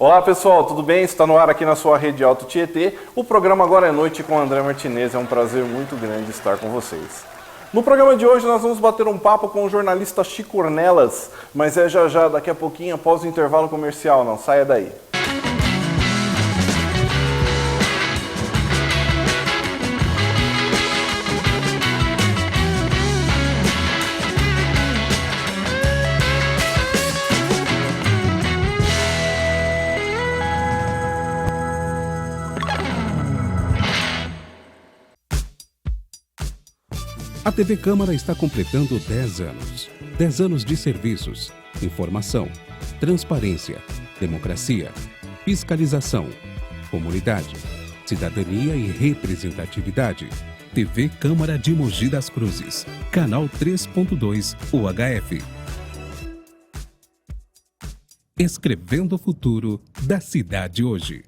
Olá pessoal, tudo bem? Está no ar aqui na sua Rede Alto Tietê. O programa Agora é Noite com o André Martinez. É um prazer muito grande estar com vocês. No programa de hoje nós vamos bater um papo com o jornalista Chico Ornelas, mas é já, daqui a pouquinho, após o intervalo comercial. Não saia daí. A TV Câmara está completando 10 anos. 10 anos de serviços, informação, transparência, democracia, fiscalização, comunidade, cidadania e representatividade. TV Câmara de Mogi das Cruzes, canal 3.2 UHF. Escrevendo o futuro da cidade hoje.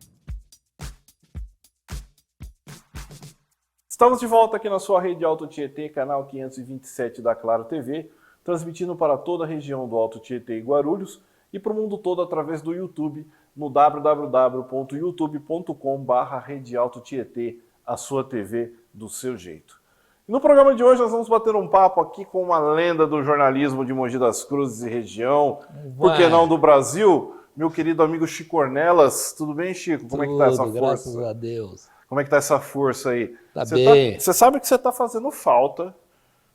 Estamos de volta aqui na sua Rede Alto Tietê, canal 527 da Claro TV, transmitindo para toda a região do Alto Tietê e Guarulhos e para o mundo todo através do YouTube, no www.youtube.com/redealtotietê, a sua TV do seu jeito. E no programa de hoje nós vamos bater um papo aqui com uma lenda do jornalismo de Mogi das Cruzes e região, por que não do Brasil, meu querido amigo Chico Ornelas. Tudo bem, Chico? Como é que tá essa força? Graças a Deus. Como é que tá essa força aí? Tá bem. Você sabe que você está fazendo falta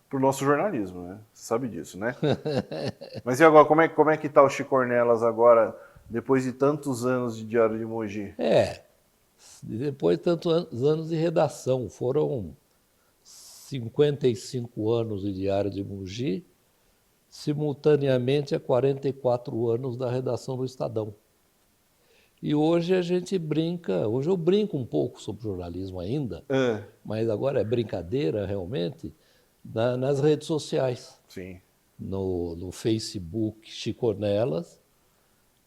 pro nosso jornalismo, né? Você sabe disso, né? Mas e agora, como é que tá o Chico Ornelas agora, depois de tantos anos de Diário de Mogi? Depois de tantos anos de redação, foram 55 anos de Diário de Mogi, simultaneamente a 44 anos da redação do Estadão. E hoje a gente brinca, hoje eu brinco um pouco sobre jornalismo ainda, mas agora é brincadeira realmente, nas redes sociais. Sim. No Facebook Chico Ornelas,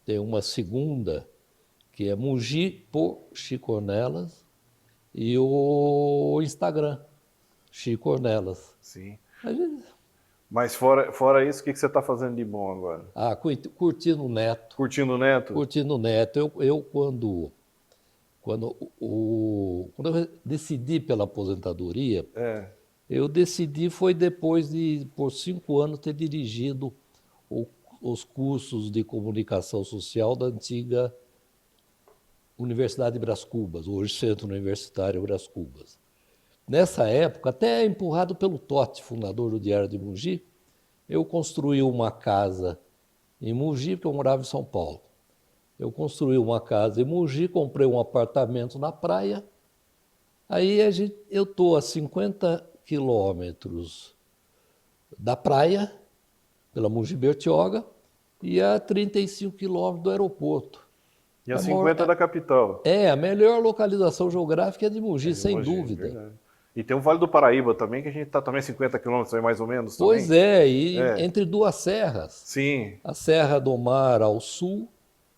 tem uma segunda que é Mogi por Chico Ornelas e o Instagram, Chico Ornelas. Sim. A gente... Mas fora isso, o que você está fazendo de bom agora? Curtindo o neto. Curtindo o neto? Curtindo o neto. Eu quando eu decidi pela aposentadoria, eu decidi foi depois de, por 5 anos, ter dirigido os cursos de comunicação social da antiga Universidade de Brás Cubas, hoje Centro Universitário Brás Cubas. Nessa época, até empurrado pelo Totti, fundador do Diário de Mogi, eu construí uma casa em Mogi, porque eu morava em São Paulo. Eu construí uma casa em Mogi, comprei um apartamento na praia. Aí eu estou a 50 quilômetros da praia, pela Mogi Bertioga, e a 35 quilômetros do aeroporto. E a 50 da capital. A melhor localização geográfica é de Mogi, sem dúvida. Verdade. E tem o Vale do Paraíba também, que a gente está também a 50 quilômetros, mais ou menos. Também. Pois entre duas serras. Sim. A Serra do Mar ao sul,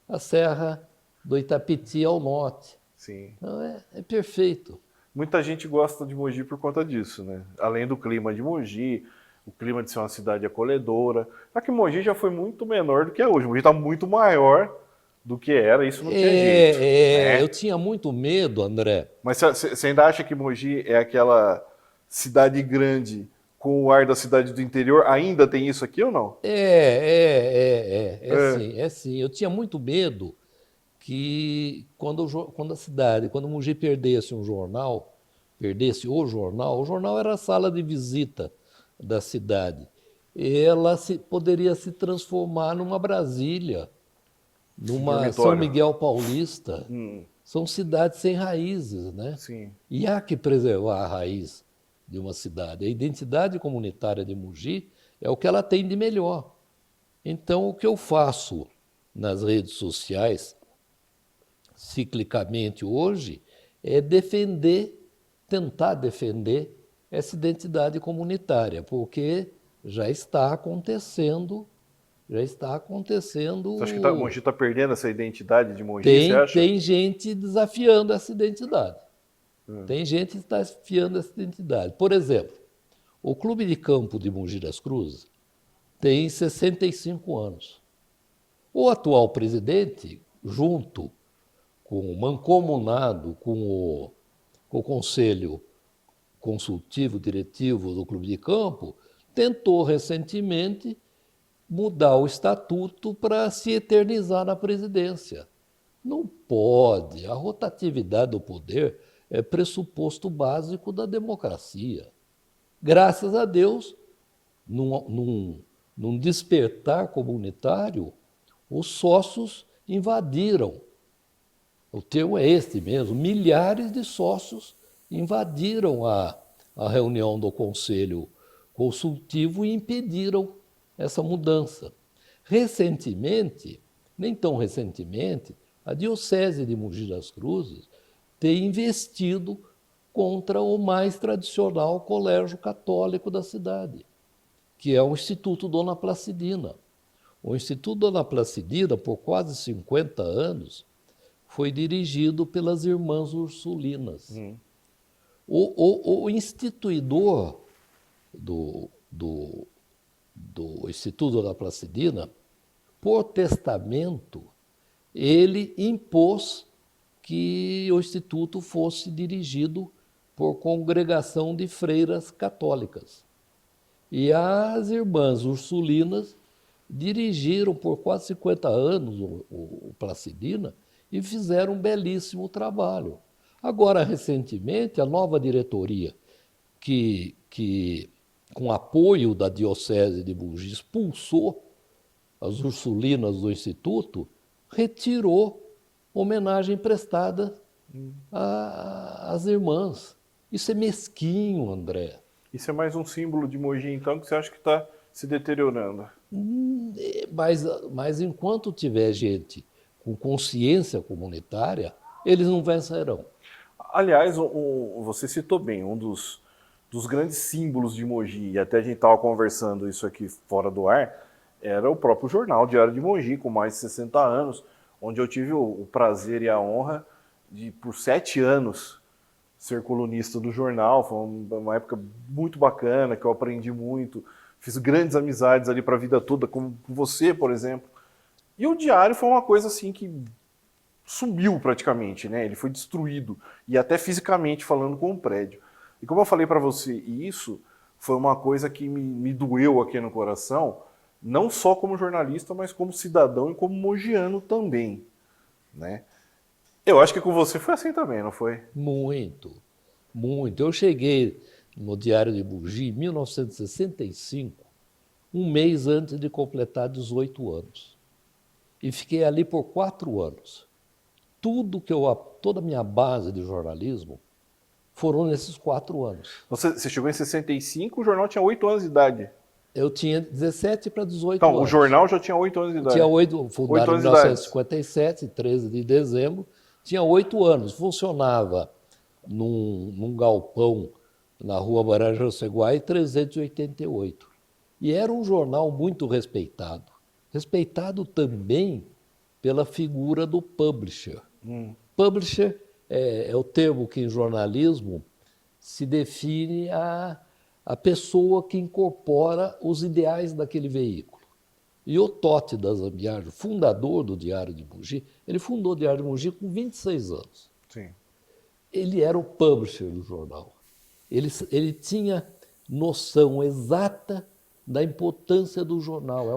a Serra do Itapetí ao norte. Sim. Então é perfeito. Muita gente gosta de Mogi por conta disso, né? Além do clima de Mogi, o clima de ser uma cidade acolhedora. Só que Mogi já foi muito menor do que é hoje. Mogi está muito maior do que era, isso não tinha jeito. Né? Eu tinha muito medo, André. Mas você ainda acha que Mogi é aquela cidade grande com o ar da cidade do interior? Ainda tem isso aqui ou não? Sim. Eu tinha muito medo que quando Mogi perdesse o jornal o jornal era a sala de visita da cidade. Ela poderia se transformar numa Brasília, numa São Miguel Paulista. São cidades sem raízes, né? Sim. E há que preservar a raiz de uma cidade. A identidade comunitária de Mogi é o que ela tem de melhor. Então, o que eu faço nas redes sociais, ciclicamente hoje, é tentar defender essa identidade comunitária, porque já está acontecendo. Você acha que Mogi está perdendo essa identidade de Mogi, você acha? Tem gente desafiando essa identidade. Tem gente desafiando essa identidade. Por exemplo, o Clube de Campo de Mogi das Cruzes tem 65 anos. O atual presidente junto mancomunado com o Conselho Consultivo Diretivo do Clube de Campo, tentou recentemente mudar o estatuto para se eternizar na presidência. Não pode. A rotatividade do poder é pressuposto básico da democracia. Graças a Deus, num despertar comunitário, os sócios invadiram. O termo é este mesmo, milhares de sócios invadiram a reunião do Conselho Consultivo e impediram essa mudança. Recentemente, nem tão recentemente, a Diocese de Mogi das Cruzes tem investido contra o mais tradicional colégio católico da cidade, que é o Instituto Dona Placidina. O Instituto Dona Placidina, por quase 50 anos, foi dirigido pelas Irmãs Ursulinas. O instituidor do Instituto Dona Placidina, por testamento, ele impôs que o Instituto fosse dirigido por congregação de freiras católicas. E as Irmãs Ursulinas dirigiram por quase 50 anos o Placidina e fizeram um belíssimo trabalho. Agora, recentemente, a nova diretoria, que com apoio da Diocese de Mogi, expulsou as Ursulinas do Instituto, retirou homenagem prestada às irmãs. Isso é mesquinho, André. Isso é mais um símbolo de Mogi, então, que você acha que está se deteriorando? Mas enquanto tiver gente com consciência comunitária, eles não vencerão. Aliás, você citou bem, um dos grandes símbolos de Mogi, e até a gente estava conversando isso aqui fora do ar, era o próprio jornal Diário de Mogi, com mais de 60 anos, onde eu tive o prazer e a honra de, por 7 anos, ser colunista do jornal. Foi uma época muito bacana, que eu aprendi muito, fiz grandes amizades ali para a vida toda, como você, por exemplo. E o Diário foi uma coisa assim que sumiu praticamente, né? Ele foi destruído, e até fisicamente falando com o prédio. E como eu falei para você, isso foi uma coisa que me doeu aqui no coração, não só como jornalista, mas como cidadão e como mogiano também, né? Eu acho que com você foi assim também, não foi? Muito, muito. Eu cheguei no Diário de Mogi em 1965, um mês antes de completar 18 anos. E fiquei ali por 4 anos. Toda a minha base de jornalismo foram nesses 4 anos. Você chegou em 65, o jornal tinha 8 anos de idade. Eu tinha 17 para 18 então, anos. Então, o jornal já tinha 8 anos de idade. Tinha 8, fundado em 1957, 13 de dezembro. Tinha 8 anos. Funcionava num galpão na rua Barão Jaceguai, 388. E era um jornal muito respeitado. Respeitado também pela figura do publisher. Publisher é o termo que em jornalismo se define a pessoa que incorpora os ideais daquele veículo. E o Totti da Zambiagio, fundador do Diário de Mogi, ele fundou o Diário de Mogi com 26 anos. Sim. Ele era o publisher do jornal. Ele tinha noção exata da importância do jornal. É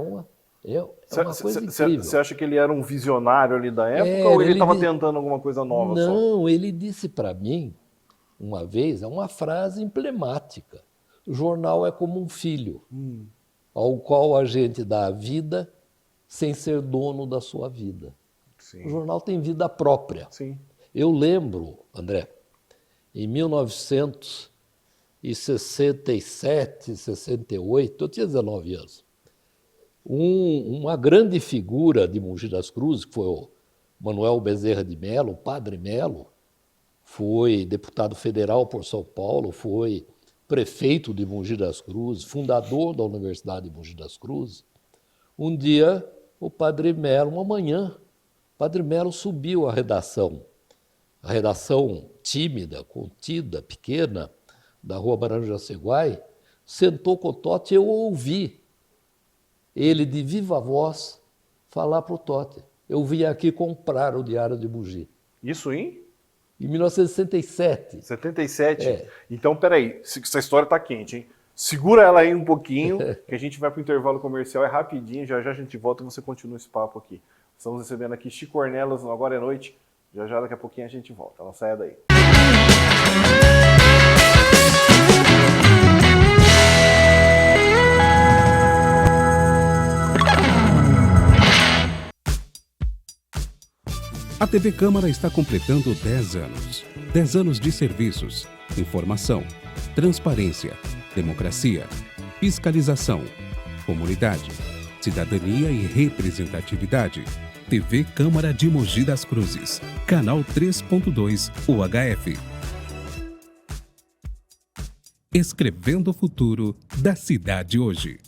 uma coisa incrível. Você acha que ele era um visionário ali da época ou ele estava tentando alguma coisa nova? Não, ele disse para mim, uma vez, é uma frase emblemática. O jornal é como um filho, ao qual a gente dá a vida sem ser dono da sua vida. Sim. O jornal tem vida própria. Sim. Eu lembro, André, em 1967, 68, eu tinha 19 anos, uma grande figura de Mogi das Cruzes, que foi o Manuel Bezerra de Mello, o Padre Mello, foi deputado federal por São Paulo, foi prefeito de Mogi das Cruzes, fundador da Universidade de Mogi das Cruzes. Um dia, o Padre Mello, uma manhã, o Padre Mello subiu à redação. A redação tímida, contida, pequena, da rua Barão de Jaceguai, sentou com o Totti e eu ouvi ele, de viva voz, falar para o Totti: eu vim aqui comprar o Diário de Mogi. Isso em? Em 1967. 77? É. Então, peraí, essa história tá quente, hein? Segura ela aí um pouquinho, que a gente vai para o intervalo comercial, é rapidinho, já já a gente volta e você continua esse papo aqui. Estamos recebendo aqui Chico Ornelas no Agora é Noite, já já daqui a pouquinho a gente volta, não saia daí. A TV Câmara está completando 10 anos. 10 anos de serviços, informação, transparência, democracia, fiscalização, comunidade, cidadania e representatividade. TV Câmara de Mogi das Cruzes, canal 3.2 UHF. Escrevendo o futuro da cidade hoje.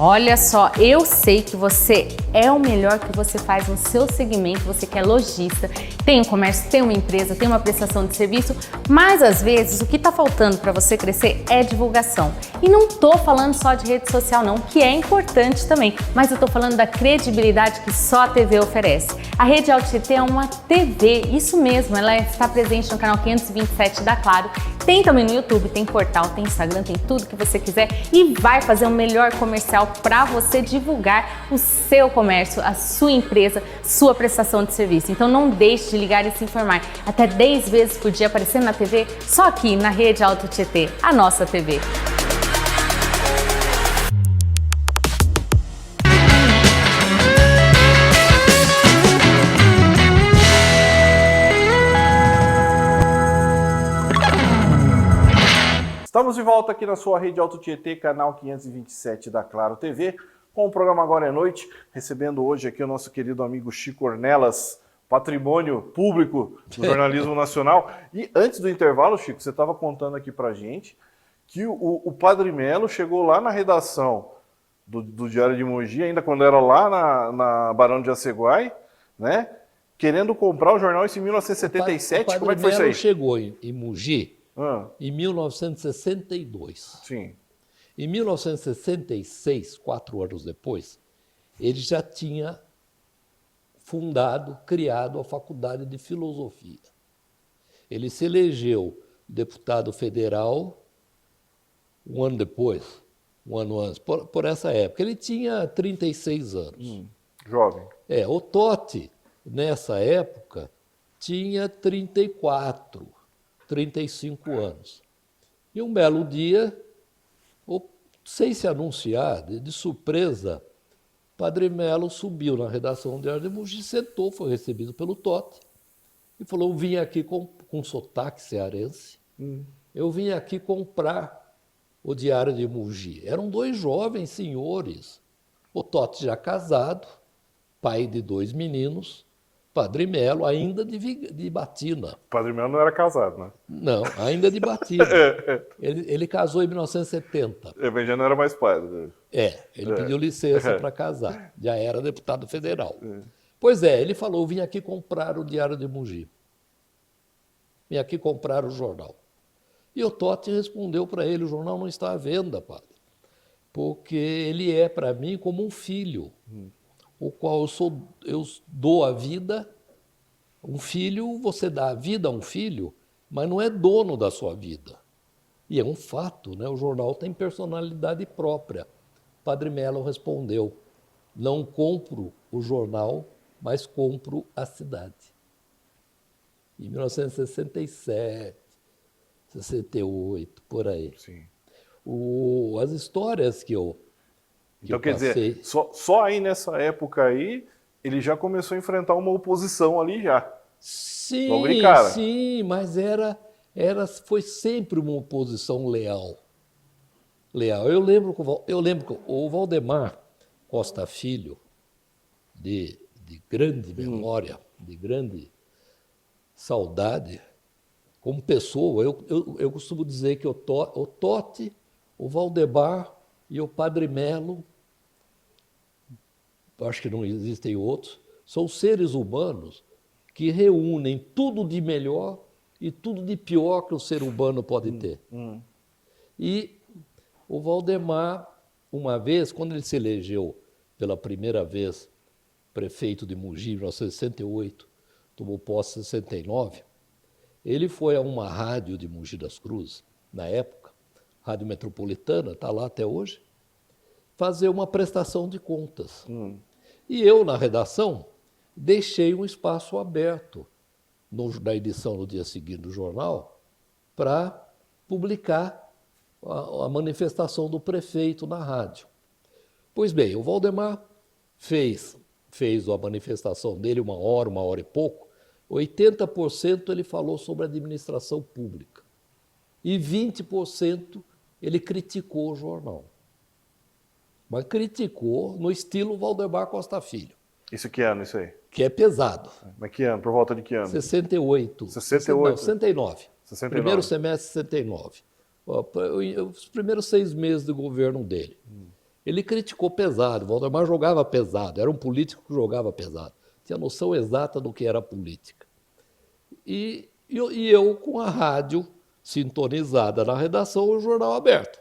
Olha só, eu sei que você é o melhor que você faz no seu segmento, você que é lojista, tem um comércio, tem uma empresa, tem uma prestação de serviço, mas às vezes o que está faltando para você crescer é divulgação. E não estou falando só de rede social não, que é importante também, mas eu estou falando da credibilidade que só a TV oferece. A Rede Alto Tietê é uma TV, isso mesmo, ela está presente no canal 527 da Claro, tem também no YouTube, tem portal, tem Instagram, tem tudo que você quiser e vai fazer o melhor comercial para você divulgar o seu comércio, a sua empresa, sua prestação de serviço. Então não deixe de ligar e se informar. Até 10 vezes por dia aparecendo na TV, só aqui na Rede Alto Tietê, a nossa TV. Estamos de volta aqui na sua Rede Alto Tietê, canal 527 da Claro TV, com o programa Agora é Noite, recebendo hoje aqui o nosso querido amigo Chico Ornelas, patrimônio público do jornalismo nacional. E antes do intervalo, Chico, você estava contando aqui pra gente que o Padre Melo chegou lá na redação do Diário de Mogi, ainda quando era lá na Barão de Jaceguai, né, querendo comprar o jornal isso em 1977. Como é que foi isso aí? O Padre Melo chegou em Mogi em 1962. Sim. Em 1966, 4 anos depois, ele já tinha criado a Faculdade de Filosofia. Ele se elegeu deputado federal um ano depois, um ano antes, por essa época. Ele tinha 36 anos. Jovem. O Totti, nessa época, tinha 35 anos. E um belo dia, sem se anunciar, de surpresa, Padre Melo subiu na redação do Diário de Mogi, sentou, foi recebido pelo Totti e falou: eu vim aqui com sotaque cearense, eu vim aqui comprar o Diário de Mogi. Eram 2 jovens senhores, o Totti já casado, pai de 2 meninos, Padre Melo ainda de batina. Padre Melo não era casado, né? Não, ainda de batina. Ele casou em 1970. Ele já não era mais padre. Ele pediu licença para casar. Já era deputado federal. Pois ele falou: vim aqui comprar o Diário de Mogi. Vim aqui comprar o jornal. E o Totti respondeu para ele: o jornal não está à venda, padre, porque ele é para mim como um filho, o qual eu dou a vida. Um filho, você dá a vida a um filho, mas não é dono da sua vida. E é um fato, né? O jornal tem personalidade própria. Padre Melo respondeu: não compro o jornal, mas compro a cidade. Em 1967, 68, por aí. Sim. As histórias que eu Então, quer dizer, só aí nessa época aí, ele já começou a enfrentar uma oposição ali já. Sim, logo de cara. Sim, mas foi sempre uma oposição leal. Eu lembro que o Valdemar Costa Filho, de grande memória, de grande saudade, como pessoa, eu costumo dizer que o Totti, o Valdemar e o Padre Melo, acho que não existem outros, são seres humanos que reúnem tudo de melhor e tudo de pior que o ser humano pode ter. E o Valdemar uma vez, quando ele se elegeu pela primeira vez prefeito de Mogi, em 1968, tomou posse em 69, ele foi a uma rádio de Mogi das Cruzes, na época, Rádio Metropolitana, está lá até hoje, fazer uma prestação de contas. E eu, na redação, deixei um espaço aberto na edição no dia seguinte do jornal para publicar a manifestação do prefeito na rádio. Pois bem, o Valdemar fez a manifestação dele 1 hora e pouco, 80% ele falou sobre administração pública e 20% ele criticou o jornal. Mas criticou no estilo Valdemar Costa Filho. Isso que ano, isso aí? Que é pesado. Mas que ano? Por volta de que ano? 68. 68? Não, 69. 69. Primeiro semestre, 69. Os primeiros 6 meses do governo dele. Ele criticou pesado. Valdemar jogava pesado. Era um político que jogava pesado. Tinha noção exata do que era política. E eu, com a rádio sintonizada na redação, o jornal aberto.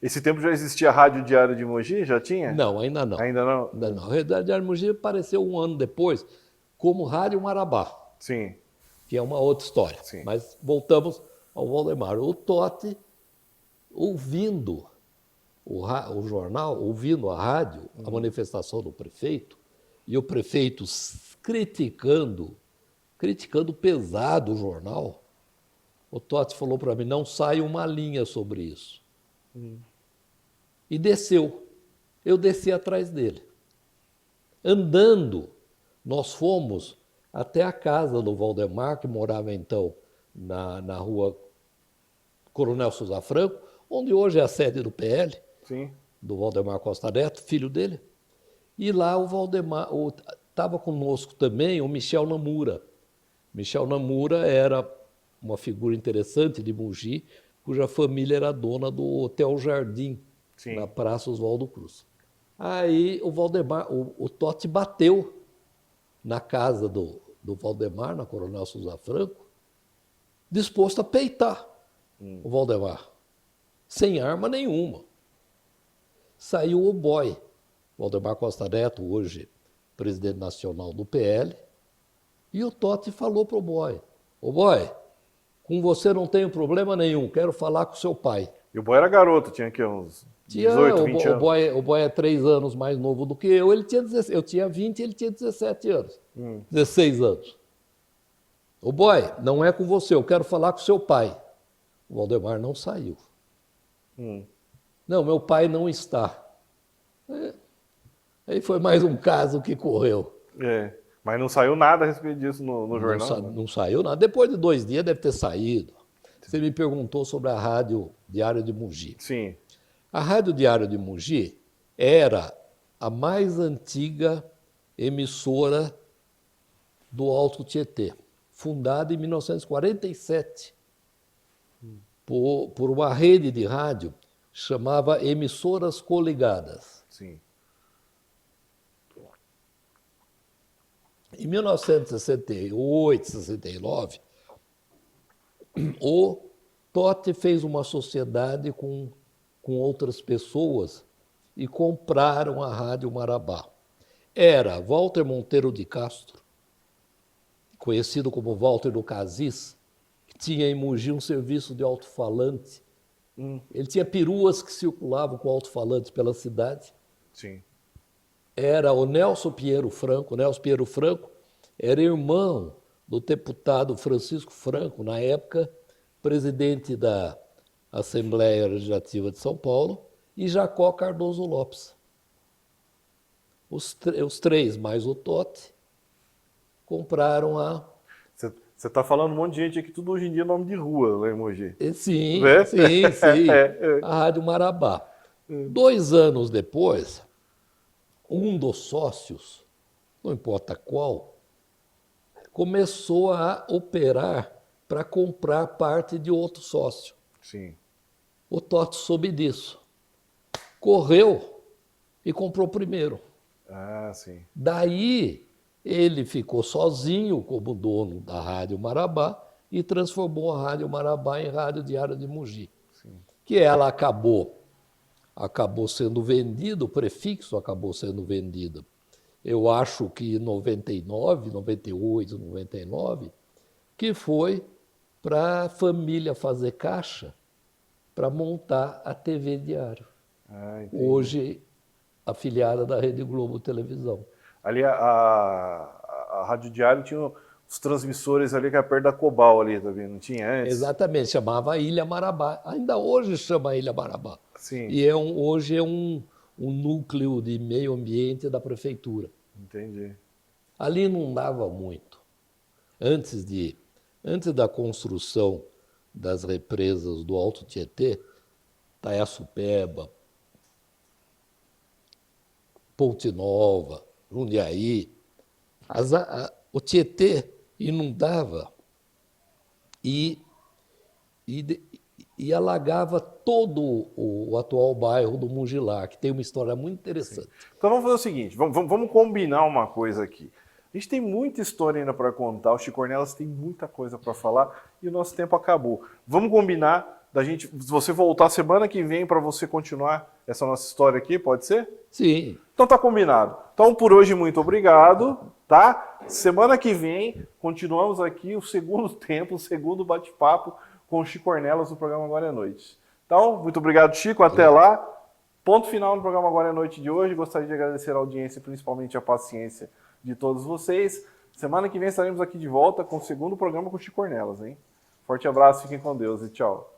Esse tempo já existia a Rádio Diário de Mogi? Já tinha? Não, ainda não. Ainda não? Ainda não. A Rádio Diário de Mogi apareceu 1 ano depois como Rádio Marabá, Sim. que é uma outra história. Sim. Mas voltamos ao Valdemar. O Totti, ouvindo o jornal, ouvindo a rádio, a manifestação do prefeito, e o prefeito criticando pesado o jornal, o Totti falou para mim, não sai uma linha sobre isso. E desceu. Eu desci atrás dele. Andando, nós fomos até a casa do Valdemar, que morava então na rua Coronel Souza Franco, onde hoje é a sede do PL, Sim. do Valdemar Costa Neto, filho dele. E lá o Valdemar, estava conosco também o Michel Namura. Michel Namura era uma figura interessante de Mogi, cuja família era dona do Hotel Jardim, Sim. na Praça Oswaldo Cruz. Aí o Valdemar, o Totti bateu na casa do Valdemar, na Coronel Souza Franco, disposto a peitar o Valdemar, sem arma nenhuma. Saiu o boy, Valdemar Costa Neto, hoje presidente nacional do PL, e o Totti falou para o boy, ô boy, com você não tenho problema nenhum, quero falar com seu pai. E o boy era garoto, tinha aqui uns 18, 20 anos. O boy é 3 anos mais novo do que eu, eu tinha 20 e ele tinha 17 anos, 16 anos. Ô boy, não é com você, eu quero falar com seu pai. O Valdemar não saiu. Não, meu pai não está. Aí foi mais um caso que correu. É, mas não saiu nada a respeito disso no jornal? Não saiu nada. Depois de 2 dias deve ter saído. Você me perguntou sobre a Rádio Diário de Mogi. Sim. A Rádio Diário de Mogi era a mais antiga emissora do Alto Tietê, fundada em 1947 por uma rede de rádio chamava Emissoras Coligadas. Sim. Em 1968, 69, o Totti fez uma sociedade com outras pessoas e compraram a Rádio Marabá. Era Walter Monteiro de Castro, conhecido como Walter do Casis, que tinha em Mogi um serviço de alto-falante. Ele tinha peruas que circulavam com alto-falantes pela cidade. Sim. Era o Nelson Pinheiro Franco. O Nelson Pinheiro Franco era irmão do deputado Francisco Franco, na época presidente da Assembleia Legislativa de São Paulo, e Jacó Cardoso Lopes. Os 3, mais o Totti, compraram a... Você está falando um monte de gente aqui, tudo hoje em dia é nome de rua, lá em Mogi. Sim, É? sim. A Rádio Marabá. 2 anos depois, um dos sócios, não importa qual, começou a operar para comprar parte de outro sócio. Sim. O Totti soube disso. Correu e comprou primeiro. Ah, sim. Daí ele ficou sozinho como dono da Rádio Marabá e transformou a Rádio Marabá em Rádio Diário de Mogi. Sim. Que ela acabou acabou sendo vendido, o prefixo acabou sendo vendido. Eu acho que em 99, 98, 99, que foi para a família fazer caixa para montar a TV Diário. Hoje, afiliada da Rede Globo Televisão. Ali a Rádio Diário tinha os transmissores ali que é perto da Cobal ali também, não tinha antes? Exatamente, chamava Ilha Marabá. Ainda hoje chama Ilha Marabá. Sim. E hoje é um núcleo de meio ambiente da prefeitura. Entendi. Ali não dava muito. Antes da construção das represas do Alto Tietê, Taiaçupeba, Ponte Nova, Jundiaí, o Tietê inundava e alagava todo o atual bairro do Mugilá, que tem uma história muito interessante. Sim. Então vamos fazer o seguinte, vamos combinar uma coisa aqui. A gente tem muita história ainda para contar, o Chico Ornelas tem muita coisa para falar e o nosso tempo acabou. Vamos combinar da gente, se você voltar semana que vem para você continuar essa nossa história aqui, pode ser? Sim. Então tá combinado. Então por hoje muito obrigado, tá? Semana que vem continuamos aqui o segundo tempo, o segundo bate-papo com o Chico Ornelas no programa Agora é Noite. Então, muito obrigado, Chico, até lá. Ponto final no programa Agora é Noite de hoje. Gostaria de agradecer a audiência e principalmente a paciência de todos vocês. Semana que vem estaremos aqui de volta com o segundo programa com o Chico Ornelas, hein? Forte abraço, fiquem com Deus e tchau.